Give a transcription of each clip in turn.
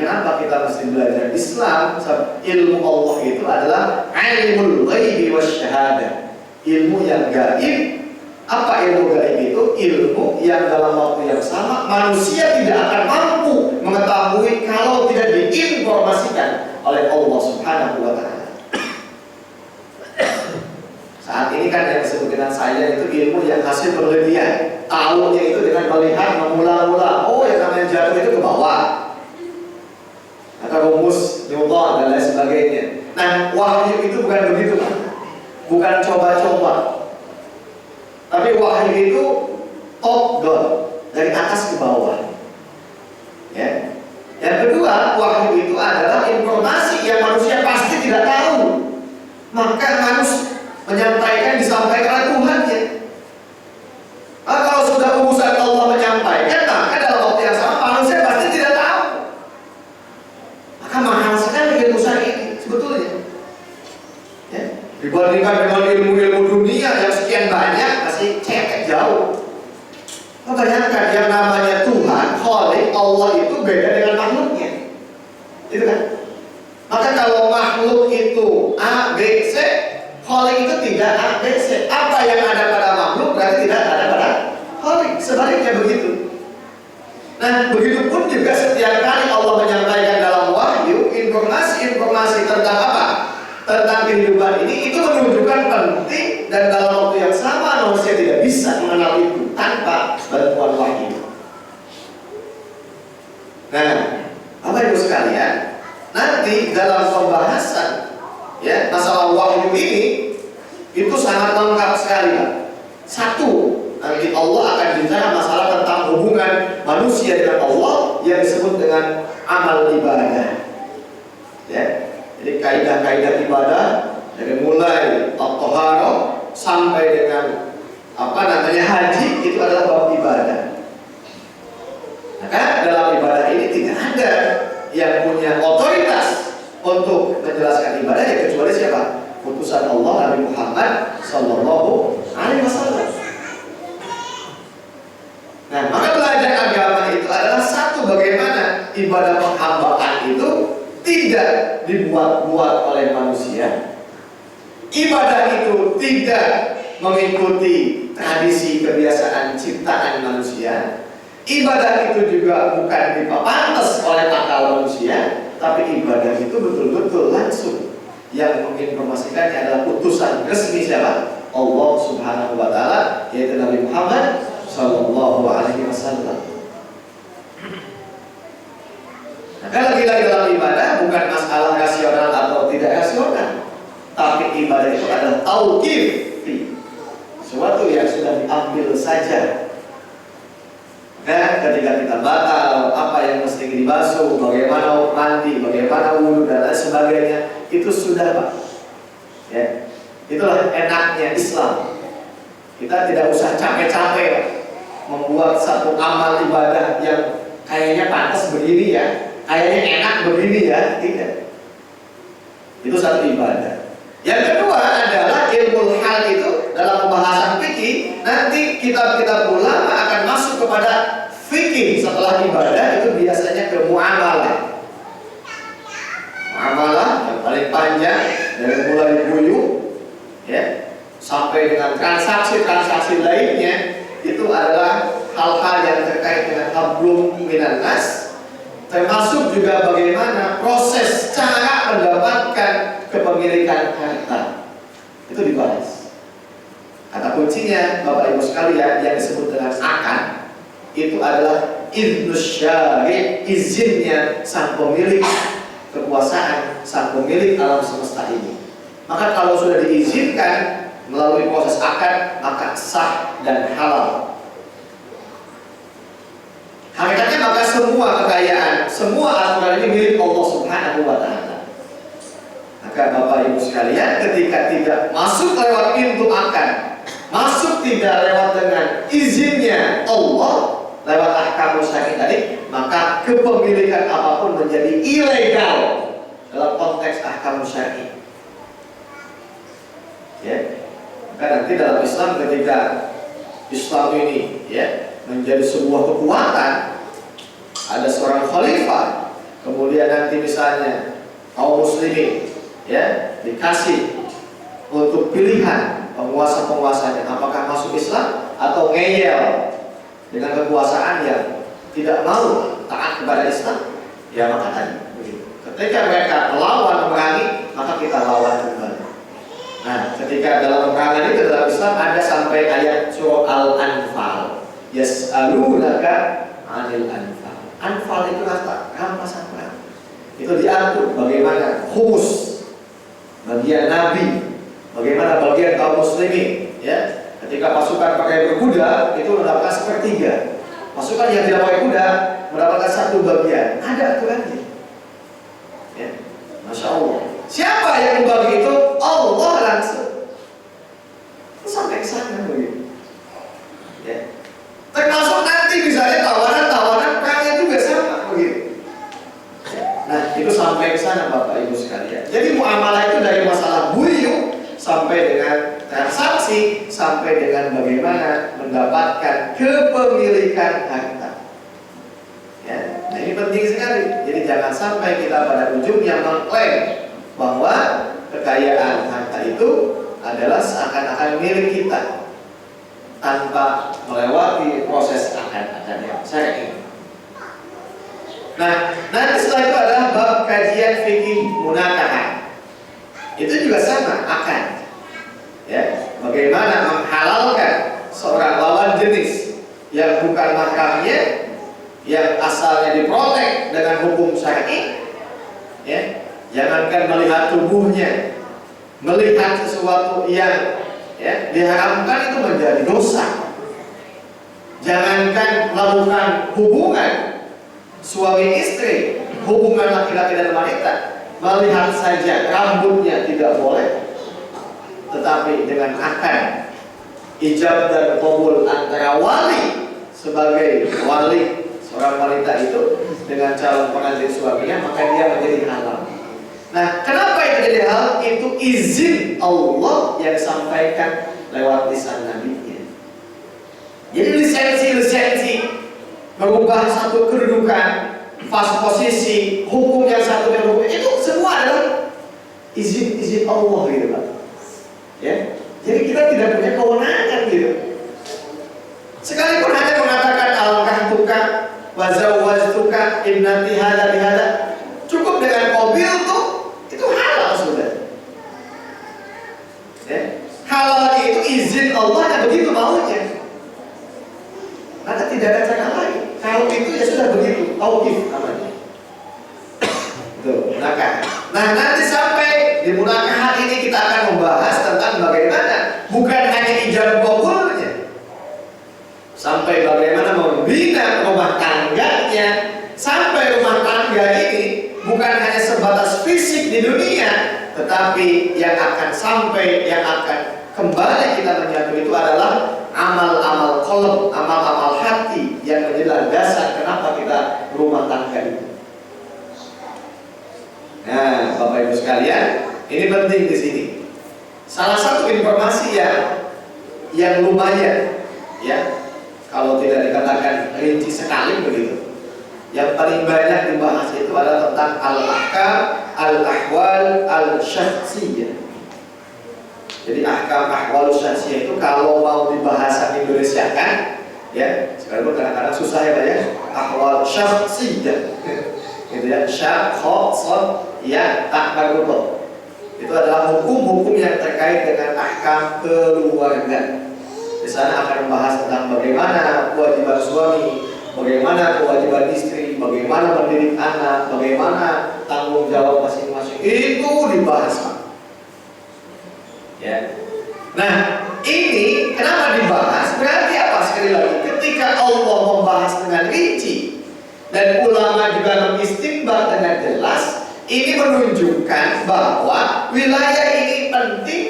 kenapa kita mesti belajar Islam? Ilmu Allah itu adalah ilmul ghaibi wasyahadah, ilmu yang gaib. Apa ilmu gaib itu? Ilmu yang dalam waktu yang sama manusia tidak akan mampu mengetahui kalau tidak diinformasikan oleh Allah Subhanahu wa Ta'ala. Saat ini kan yang disebut dengan saya itu ilmu yang hasil penelitian. Tahunya itu dengan melihat, mengulang-ulang. Oh, yang namanya jatuh itu ke bawah, atau rumus Newton dan lain sebagainya. Nah, wahyu itu bukan begitu, Pak. Bukan coba-coba. Tapi wahyu itu top down, dari atas ke bawah. Ya. Yang kedua, wahyu itu adalah informasi yang manusia pasti tidak tahu. Maka manusia menyampaikan, disampaikan Tuhannya. Nah, kalau sudah urusan Allah menyampaikan, maka dalam waktu yang sama manusia pasti tidak tahu. Maka mahal sekali urusan ini sebetulnya. Ya. Dibandingkan dengan ilmu-ilmu dunia yang sekian banyak, masih cetek jauh. Bayangkan yang namanya Tuhan, Khalik, Allah itu beda dengan makhluknya. Gitu kan? Maka kalau makhluk itu A, B, C, Khalik itu tidak A, B, C. Apa yang ada pada makhluk berarti tidak ada pada Khalik. Sebaliknya begitu. Nah, begitu pun juga setiap kali Allah menyampaikan dalam wahyu informasi-informasi tentang apa? Tentang kehidupan ini, itu menunjukkan penting, dan dalam waktu yang sama manusia tidak bisa mengenal itu tanpa bantuan wahyu. Nah, Bapak Ibu sekalian, nanti dalam pembahasan ya masalah wahyu ini itu sangat lengkap sekali, Pak. Satu, nanti Allah akan bicara masalah tentang hubungan manusia dengan Allah yang disebut dengan amal ibadah. Ya, jadi kaidah-kaidah ibadah dari mulai at-thaharah sampai dengan haji itu adalah bab ibadah. Maka dalam ibadah ini tidak ada yang punya otoritas untuk menjelaskan ibadah ya kecuali siapa? Utusan Allah Nabi Muhammad Sallallahu Alaihi Wasallam. Nah, maka belajar agama itu adalah satu, bagaimana ibadah penghambaan itu tidak dibuat-buat oleh manusia. Ibadah itu tidak mengikuti tradisi kebiasaan ciptaan manusia. Ibadah itu juga bukan dipantas oleh akal manusia, tapi ibadah itu betul-betul langsung yang menginformasikannya adalah utusan resmi siapa? Allah Subhanahu wa Ta'ala, yaitu Nabi Muhammad Sallallahu Alaihi Wasallam. Maka lagi-lagi dalam ibadah bukan masalah rasional atau tidak rasional, tapi ibadah itu adalah tauqif, sesuatu yang sudah diambil saja. Nah, ketika kita batal, apa yang mesti dibasuh, bagaimana mandi, bagaimana wudhu dan lain sebagainya, itu sudah, Pak. Ya, itulah enaknya Islam. Kita tidak usah capek-capek membuat satu amal ibadah yang kayaknya pantas begini ya, kayaknya enak begini ya, tidak. Itu satu ibadah. Yang kedua adalah ilmu hal itu dalam pembahasan fikih. Nanti kitab-kitab ulama akan masuk kepada fikih setelah ibadah itu biasanya ke muamalah. Muamalah yang paling panjang dari mulai buyu ya sampai dengan transaksi-transaksi lainnya itu adalah hal-hal yang terkait dengan hablum minan nas, termasuk juga bagaimana proses cara mendapatkan kepemilikan harta. Itu dibahas. Kata kuncinya Bapak Ibu sekalian yang disebut dengan akad itu adalah idznus syari', izinnya sang pemilik kekuasaan, sang pemilik alam semesta ini. Maka kalau sudah diizinkan melalui proses akad, maka sah dan halal. Hakikatnya maka semua kekayaan, semua aturan ini milik Allah Subhanahu wa Ta'ala. Maka Bapak Ibu sekalian, ketika tidak masuk lewat pintu akad, masuk tidak lewat dengan izinnya Allah, lewat ahkam syar'i tadi, maka kepemilikan apapun menjadi ilegal dalam konteks ahkam syar'i. Ya, maka nanti dalam Islam ketika Islam ini ya menjadi sebuah kekuatan, ada seorang khalifah, kemudian nanti misalnya kaum muslimin ya dikasih untuk pilihan penguasa-penguasanya, apakah masuk Islam atau ngeyel dengan kekuasaan yang tidak mau taat kepada Islam, ya maka tadi begitu. Ketika mereka melawan memerangi, maka kita lawan kembali. Nah, ketika dalam peperangan itu dalam Islam ada sampai ayat surah Al-Anfal, yas'alunaka 'anil anfal. Anfal itu rampasan perang. Itu diatur bagaimana khumus bagian Nabi, bagaimana bagian kaum muslimin, ya. Ketika pasukan pakai berkuda itu mendapatkan sepertiga. Pasukan yang tidak pakai kuda mendapatkan satu bagian. Ada aturannya. Ya. Masya Allah. Siapa yang membagi itu? Allah langsung. Itu sampai ke sana begitu. Ya. Termasuk nanti misalnya tawanan perangnya juga sama begitu. Nah, itu sampai ke sana Bapak Ibu sekalian. Jadi muamalah itu dari masalah buyut sampai dengan transaksi, sampai dengan bagaimana mendapatkan kepemilikan harta. Ya, nah ini penting sekali. Jadi jangan sampai kita pada ujungnya mengklaim bahwa kekayaan harta itu adalah seakan-akan milik kita tanpa melewati proses akad-akad yang syar'i. Nah, nanti setelah itu adalah bab kajian fikih munakahah. Itu juga sama akad. Ya, bagaimana menghalalkan seorang lawan jenis yang bukan mahramnya, yang asalnya diprotek dengan hukum syar'i, ya, jangankan melihat tubuhnya, melihat sesuatu yang ya diharamkan itu menjadi dosa. Jangankan melakukan hubungan suami istri, hubungan laki-laki dan wanita, melihat saja rambutnya tidak boleh. Tetapi dengan akad ijab dan qabul antara wali sebagai wali seorang wanita itu dengan calon pengantin suaminya, maka dia menjadi halal. Nah, kenapa itu jadi halal? Itu izin Allah yang disampaikan lewat lisan Nabi-Nya. Jadi lisensi merubah satu kedudukan, fase posisi, hukum yang satu dan hukum itu semua adalah izin Allah gitu Pak. Ya, jadi kita tidak punya kewenangan gitu. Sekalipun hanya mengatakan al-kahtuka wa zawwajtuka ibnati hada bihada, cukup dengan qabil tuh itu halal sudah. Ya, halal itu izin Allah yang begitu maunya. Maka tidak ada cara lain. Kalau itu ya sudah begitu, tauqif namanya. Tuh, nah nanti sampai di munakahah ini kita akan membahas tentang bagaimana bukan hanya ijab qabulnya, sampai bagaimana membina rumah tangganya, sampai rumah tangga ini bukan hanya sebatas fisik di dunia, tetapi yang akan kembali kita menyatu itu adalah amal-amal qalb, amal-amal hati yang menjadi dasar kenapa kita rumah tangga itu. Nah, Bapak Ibu sekalian, ini penting di sini. Salah satu informasi yang lumayan, ya, kalau tidak dikatakan rinci sekali begitu. Yang paling banyak dibahas itu adalah tentang al-ahkam, al-ahwal, al-syakhsiyah. Jadi ahkam ahwal syakhsiyah itu kalau mau dibahasa Indonesia kan, ya, sekarang kadang-kadang susah ya Pak ya. Ahwal syakhsiyah. Gitu ya, ya tak marbutoh. Itu adalah hukum-hukum yang terkait dengan ahkam keluarga. Di sana akan membahas tentang bagaimana kewajiban suami, bagaimana kewajiban istri, bagaimana mendidik anak, bagaimana tanggung jawab masing-masing. Itu dibahas Pak. Ya. Nah, ini kenapa dibahas? Berarti apa sekali lagi? Ketika Allah membahas dengan rinci dan ulama juga mengistinbat dengan jelas, ini menunjukkan bahwa wilayah ini penting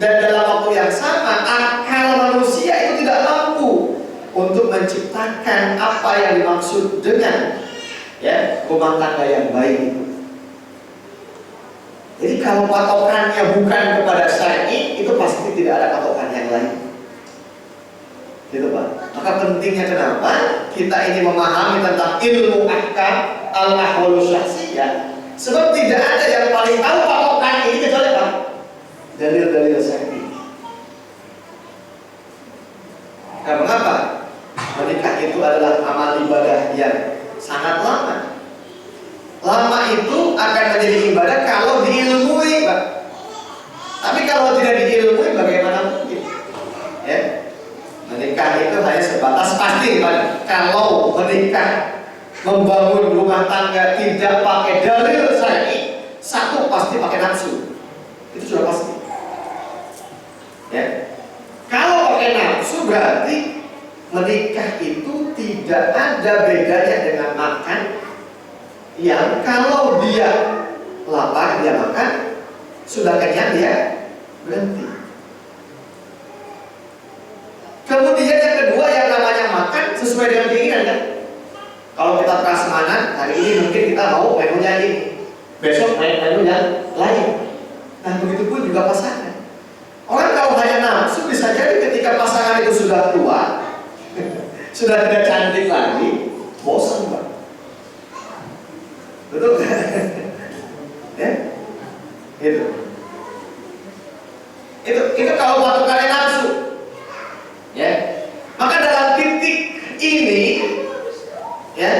dan dalam waktu yang sama akal manusia itu tidak mampu untuk menciptakan apa yang dimaksud dengan ya rumah tangga yang baik. Jadi kalau patokannya bukan kepada syar'i, itu pasti tidak ada patokan yang lain. Gitu Pak. Maka pentingnya kenapa kita ini memahami tentang ilmu ahkam al-ahwal syahsiyah. Sebab tidak ada yang paling tahu patokan ini kecuali apa? Dalil-dalil syar'i. Karena apa? Menikah itu adalah amal ibadah yang sangat lama. Lama itu akan menjadi ibadah kalau diilmui, Pak. Tapi kalau tidak diilmui bagaimana mungkin? Ya. Menikah itu hanya sebatas pasti, Pak. Kalau menikah, membangun rumah tangga tidak pakai dalil syar'i, satu pasti pakai nafsu. Itu sudah pasti. Ya. Kalau pakai nafsu berarti menikah itu tidak ada bedanya dengan makan, yang kalau dia lapar dia makan, sudah kenyang dia berhenti. Kemudian yang kedua yang namanya makan sesuai dengan keinginan kan. Kalau kita prasmanan, hari ini mungkin kita mau menunya ini, besok menu yang lain. Nah begitu pun juga pasangan. Orang kalau hanya nafsu bisa jadi ketika pasangan itu sudah tua, sudah tidak cantik lagi, bosan Pak. Betul kan? Ya? Itu kalau patokannya nafsu. Ya. Maka dalam titik ini, ya,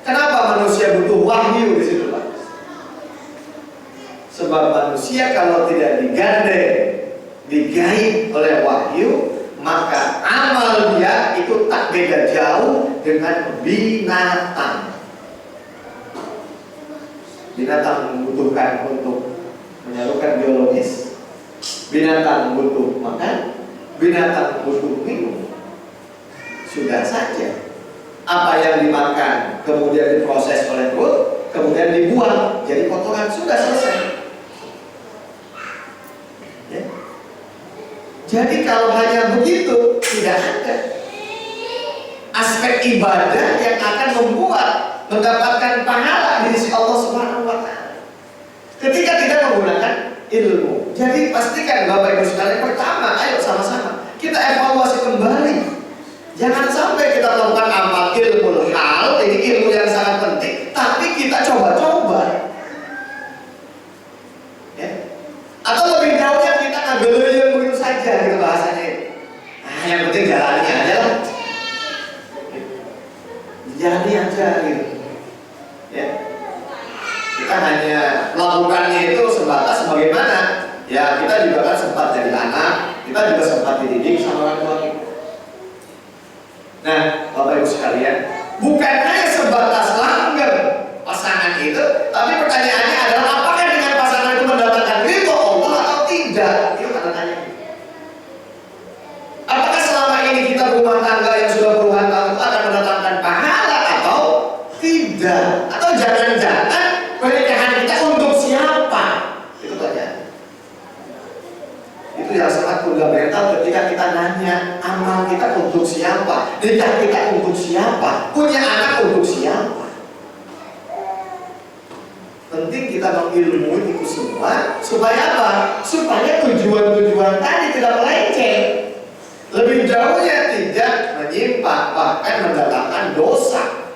kenapa manusia butuh wahyu di situ, Pak? Sebab manusia kalau tidak digandeng, digaib oleh wahyu, maka amal dia itu tak beda jauh dengan binatang. Binatang membutuhkan untuk menyalurkan biologis, binatang butuh makan, binatang butuh minum. Sudah saja apa yang dimakan kemudian diproses oleh perut, kemudian dibuang jadi kotoran, sudah selesai. Ya. Jadi kalau hanya begitu, tidak ada aspek ibadah yang akan membuat mendapatkan pahala di sisi Allah Subhanahu wa Ta'ala ketika tidak menggunakan ilmu. Jadi pastikan Bapak Ibu sekalian, pertama ayo sama-sama kita evaluasi kembali. Jangan sampai kita melakukan amal ilmu hal, ini ilmu yang sangat penting, tapi kita coba-coba. Ya. Atau lebih jauhnya kita ngambil yang begitu saja gitu bahasanya. Nah, yang penting jalani aja lah. Jalani aja gitu. Ya. Kita hanya melakukannya itu sebatas bagaimana? Ya kita juga kan sempat jadi anak, kita juga sempat dididik sama orang tua kita. Nah, Bapak Ibu sekalian, bukan hanya sebatas langgeng pasangan itu, tapi pertanyaannya adalah apakah dengan pasangan itu mendapatkan ridho Allah atau tidak? Itu tanda tanya. Apakah selama ini kita rumah tangga yang sudah puluhan tahun itu akan mendatangkan pahala atau tidak? Atau jangan-jangan pernikahan kita untuk siapa? Itu tanya. Itu yang sangat fundamental ketika kita nanya amal kita untuk siapa, nikah kita untuk siapa, punya anak untuk siapa. Penting kita mengilmui itu semua supaya apa? Supaya tujuan-tujuan tadi tidak melenceng, lebih jauhnya tidak menyimpang bahkan mendatangkan dosa.